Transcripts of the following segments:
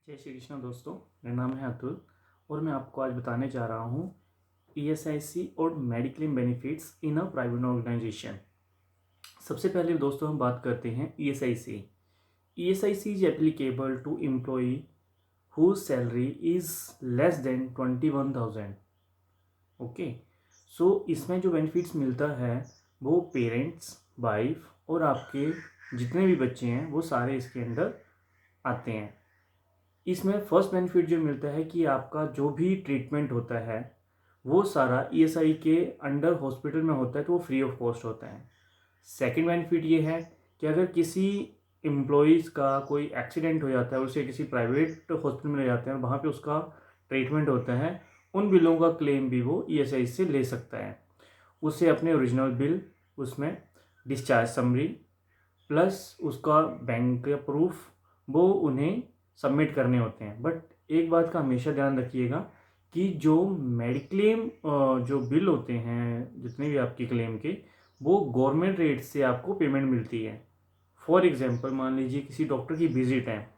जय श्री कृष्ण दोस्तों, मेरा नाम है अतुल और मैं आपको आज बताने जा रहा हूँ ईएसआईसी और mediclaim benefits in a private organization. सबसे पहले दोस्तों हम बात करते हैं ESIC. ESIC is applicable to employee whose salary is less than 21,000। Okay, so इसमें जो बेनिफिट्स मिलता है वो पेरेंट्स, वाइफ और आपके जितने भी बच्चे हैं वो सारे इसके अंदर आते हैं। इसमें फर्स्ट बेनिफिट जो मिलता है कि आपका जो भी ट्रीटमेंट होता है वो सारा ईएसआई के अंडर हॉस्पिटल में होता है, तो वो फ्री ऑफ कॉस्ट होता है। सेकंड बेनिफिट ये है कि अगर किसी एम्प्लॉयज़ का कोई एक्सीडेंट हो जाता है, उसे किसी प्राइवेट हॉस्पिटल में ले जाते हैं और वहाँ पे उसका ट्रीटमेंट होता है, उन बिलों का क्लेम भी वो ईएसआई से ले सकता है। उसे अपने ओरिजिनल बिल, उसमें डिस्चार्ज समरी प्लस उसका बैंक का प्रूफ वो उन्हें सबमिट करने होते हैं। बट एक बात का हमेशा ध्यान रखिएगा कि जो मेडिक्लेम जो बिल होते हैं जितने भी आपकी क्लेम के, वो गवर्नमेंट रेट से आपको पेमेंट मिलती है। फॉर एग्जांपल मान लीजिए किसी डॉक्टर की विजिट है,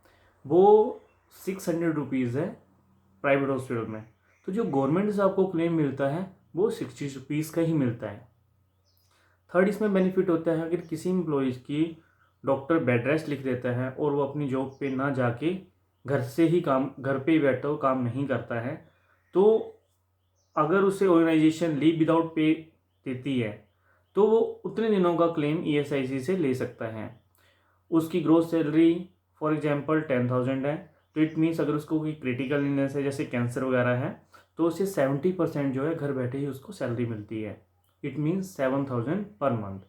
वो 600 रुपीज़ है प्राइवेट हॉस्पिटल में, तो जो गवर्नमेंट से आपको क्लेम मिलता है वो 60 रुपीज़ का ही मिलता है। थर्ड इसमें बेनिफिट होता है अगर किसी एम्प्लॉयज़ की डॉक्टर बेड रेस्ट लिख देता है और वो अपनी जॉब पे ना जाके घर से ही काम, घर पे ही बैठा हो काम नहीं करता है, तो अगर उसे ऑर्गेनाइजेशन लीव विदाउट पे देती है तो वो उतने दिनों का क्लेम ईएसआईसी से ले सकता है। उसकी ग्रोथ सैलरी फॉर एग्जांपल 10,000 है, तो इट मीन्स अगर उसको कोई क्रिटिकल इलनेस है जैसे कैंसर वगैरह है, तो उसे 70% जो है घर बैठे ही उसको सैलरी मिलती है। It means 7,000 per month.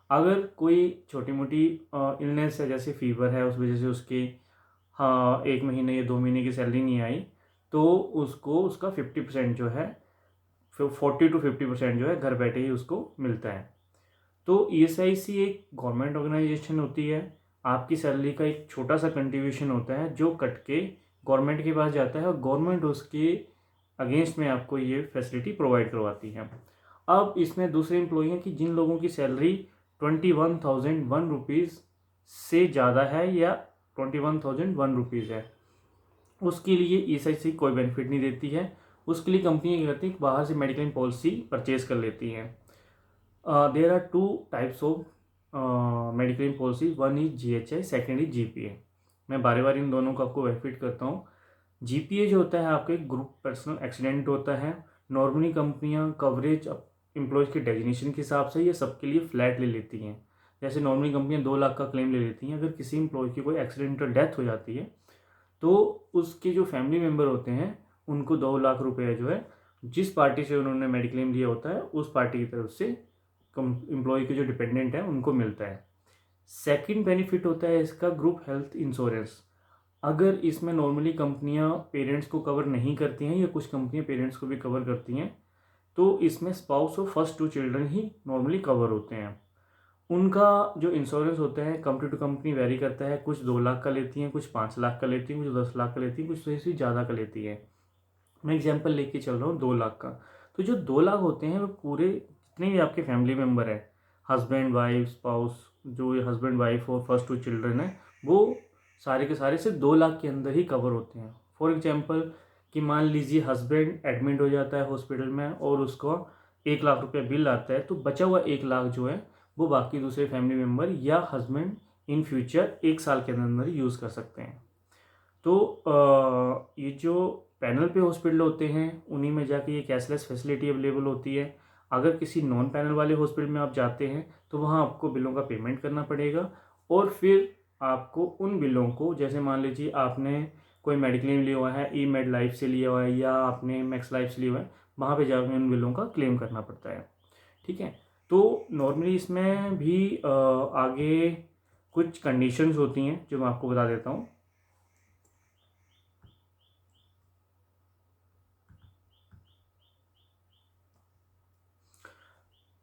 अगर कोई छोटी मोटी इलनेस है जैसे फीवर है, उस वजह से उसकी 1 महीने या 2 महीने की सैलरी नहीं आई, तो उसको उसका 50% जो है, 40 to 50% जो है घर बैठे ही उसको मिलता है। तो ईएसआईसी एक गवर्नमेंट ऑर्गेनाइजेशन होती है, आपकी सैलरी का एक छोटा सा कंट्रीब्यूशन होता है जो कट के गवर्नमेंट के पास जाता है और गवर्नमेंट उसके अगेंस्ट में आपको ये फैसिलिटी प्रोवाइड करवाती है। अब इसमें दूसरे एम्प्लॉई हैं कि जिन लोगों की सैलरी 21,001 रुपीज़ से ज़्यादा है या 21,001 रुपीज़ है, उसके लिए ईएसआईसी कोई बेनिफिट नहीं देती है। उसके लिए कंपनी क्या करती है, बाहर से मेडिक्लेम पॉलिसी परचेज कर लेती हैं। There are two types of mediclaim policy, one is GHI, second is GPA. मैं बारी बारी इन दोनों को आपको बेनिफिट करता हूँ। जीपीए जो होता है आपके ग्रुप पर्सनल एक्सीडेंट होता है। नॉर्मली कंपनियां कवरेज एम्प्लॉयज़ के डेजिग्नेशन के हिसाब से ये सबके लिए फ्लैट ले लेती हैं। जैसे नॉर्मली कंपनियां 2 लाख का क्लेम ले लेती हैं। अगर किसी एम्प्लॉय की कोई एक्सीडेंटल डेथ हो जाती है तो उसके जो फैमिली मेम्बर होते हैं उनको 2 लाख रुपये जो है, जिस पार्टी से उन्होंने मेडिक्लेम लिया होता है उस पार्टी की तरफ से एम्प्लॉय के जो डिपेंडेंट है उनको मिलता है। सेकंड बेनिफिट होता है इसका ग्रुप हेल्थ इंश्योरेंस। अगर इसमें नॉर्मली कंपनियां पेरेंट्स को कवर नहीं करती हैं या कुछ कंपनियां पेरेंट्स को भी कवर करती हैं, तो इसमें स्पाउस और फर्स्ट 2 चिल्ड्रन ही नॉर्मली कवर होते हैं। उनका जो इंश्योरेंस होता है कंपनी टू कंपनी वेरी करता है, कुछ 2 लाख का लेती हैं, कुछ 5 लाख का लेती हैं, कुछ 10 लाख का लेती हैं, कुछ से ज़्यादा का लेती है। मैं एग्जांपल लेके चल रहा हूँ 2 लाख का। तो जो 2 लाख होते हैं वो पूरे जितने भी आपके फैमिली मेम्बर है, हस्बैंड वाइफ स्पाउस, जो हस्बैंड वाइफ और फर्स्ट 2 चिल्ड्रन है, वो सारे के सारे से 2 लाख के अंदर ही कवर होते हैं। फॉर एग्जाम्पल कि मान लीजिए हस्बैंड एडमिट हो जाता है हॉस्पिटल में और उसको 1 लाख रुपया बिल आता है, तो बचा हुआ 1 लाख जो है वो बाकी दूसरे फैमिली मेम्बर या हस्बैंड इन फ्यूचर 1 साल के अंदर यूज़ कर सकते हैं। तो ये जो पैनल पे हॉस्पिटल होते हैं उन्हीं में जाके ये कैशलेस फैसिलिटी अवेलेबल होती है। अगर किसी नॉन पैनल वाले हॉस्पिटल में आप जाते हैं तो वहाँ आपको बिलों का पेमेंट करना पड़ेगा और फिर आपको उन बिलों को, जैसे मान लीजिए आपने कोई मेडिक्लेम लिया हुआ है, ई मेड लाइफ से लिया हुआ है या आपने मैक्स लाइफ से लिया हुआ है, वहाँ पे जाकर उन बिलों का क्लेम करना पड़ता है। ठीक है, तो नॉर्मली इसमें भी आगे कुछ कंडीशंस होती हैं जो मैं आपको बता देता हूँ।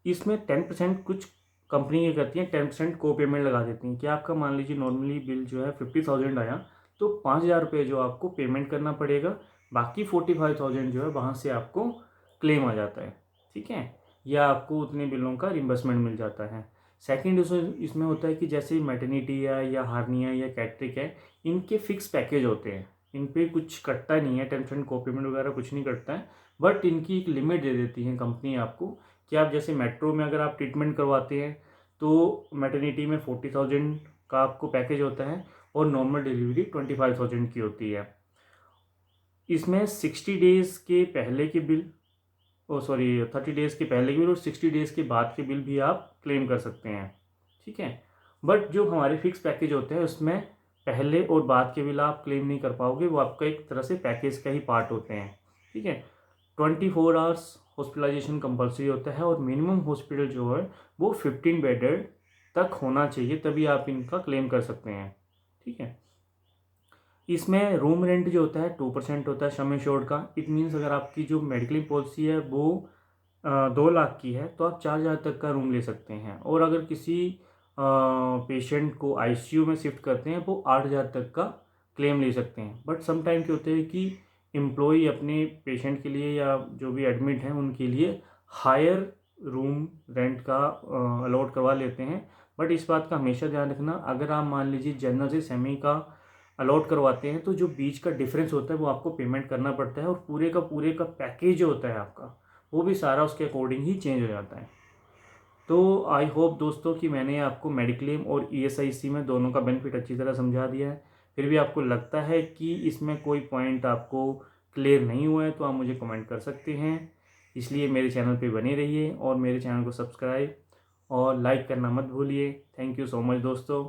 इसमें 10% कुछ कंपनी ये करती हैं, 10% को पेमेंट लगा देती हैं कि आपका मान लीजिए नॉर्मली बिल जो है 50,000 आया तो 5,000 रुपये जो आपको पेमेंट करना पड़ेगा, बाकी 45,000 जो है वहाँ से आपको क्लेम आ जाता है। ठीक है, या आपको उतने बिलों का रिम्बर्समेंट मिल जाता है। सेकंड इसमें होता है कि जैसे मैटरनिटी या हार्निया या कैट्रिक है, इनके फिक्स पैकेज होते हैं। इन पे कुछ कटता नहीं है, 10% कोपेमेंट वगैरह कुछ नहीं कटता है, बट इनकी एक लिमिट दे देती है कंपनी आपको कि आप जैसे मेट्रो में अगर आप ट्रीटमेंट करवाते हैं तो मैटरनिटी में 40,000 का आपको पैकेज होता है और नॉर्मल डिलीवरी 25,000 की होती है। इसमें 60 डेज़ के पहले के बिल, 30 डेज़ के पहले के बिल और 60 डेज़ के बाद के बिल भी आप क्लेम कर सकते हैं, ठीक है। बट जो हमारे फिक्स पैकेज होते हैं उसमें पहले और बाद के बिल आप क्लेम नहीं कर पाओगे, वो आपका एक तरह से पैकेज का ही पार्ट होते हैं, ठीक है। 24 आवर्स हॉस्पिटलाइजेशन कंपलसरी होता है और मिनिमम हॉस्पिटल जो है वो 15 बेडेड तक होना चाहिए, तभी आप इनका क्लेम कर सकते हैं, ठीक है। इसमें रूम रेंट जो होता है 2% होता है सम एश्योर्ड का। इट मीन्स अगर आपकी जो मेडिक्लेम पॉलिसी है वो 2 लाख की है तो आप 4,000 तक का रूम ले सकते हैं, और अगर किसी पेशेंट को आईसीयू में शिफ्ट करते हैं वो 8,000 तक का क्लेम ले सकते हैं। बट सम टाइम क्या होते हैं कि एम्प्लॉई अपने पेशेंट के लिए या जो भी एडमिट हैं उनके लिए हायर रूम रेंट का अलॉट करवा लेते हैं। बट इस बात का हमेशा ध्यान रखना, अगर आप मान लीजिए जनरल से सेमी का अलॉट करवाते हैं तो जो बीच का डिफरेंस होता है वो आपको पेमेंट करना पड़ता है, और पूरे का पैकेज जो होता है आपका वो भी सारा उसके अकॉर्डिंग ही चेंज हो जाता है। तो आई होप दोस्तों कि मैंने आपको मेडिक्लेम और ईएसआईसी में दोनों का बेनिफिट अच्छी तरह समझा दिया है। फिर भी आपको लगता है कि इसमें कोई पॉइंट आपको क्लियर नहीं हुआ है तो आप मुझे कमेंट कर सकते हैं। इसलिए मेरे चैनल पे बने रहिए और मेरे चैनल को सब्सक्राइब और लाइक करना मत भूलिए। थैंक यू सो मच दोस्तों।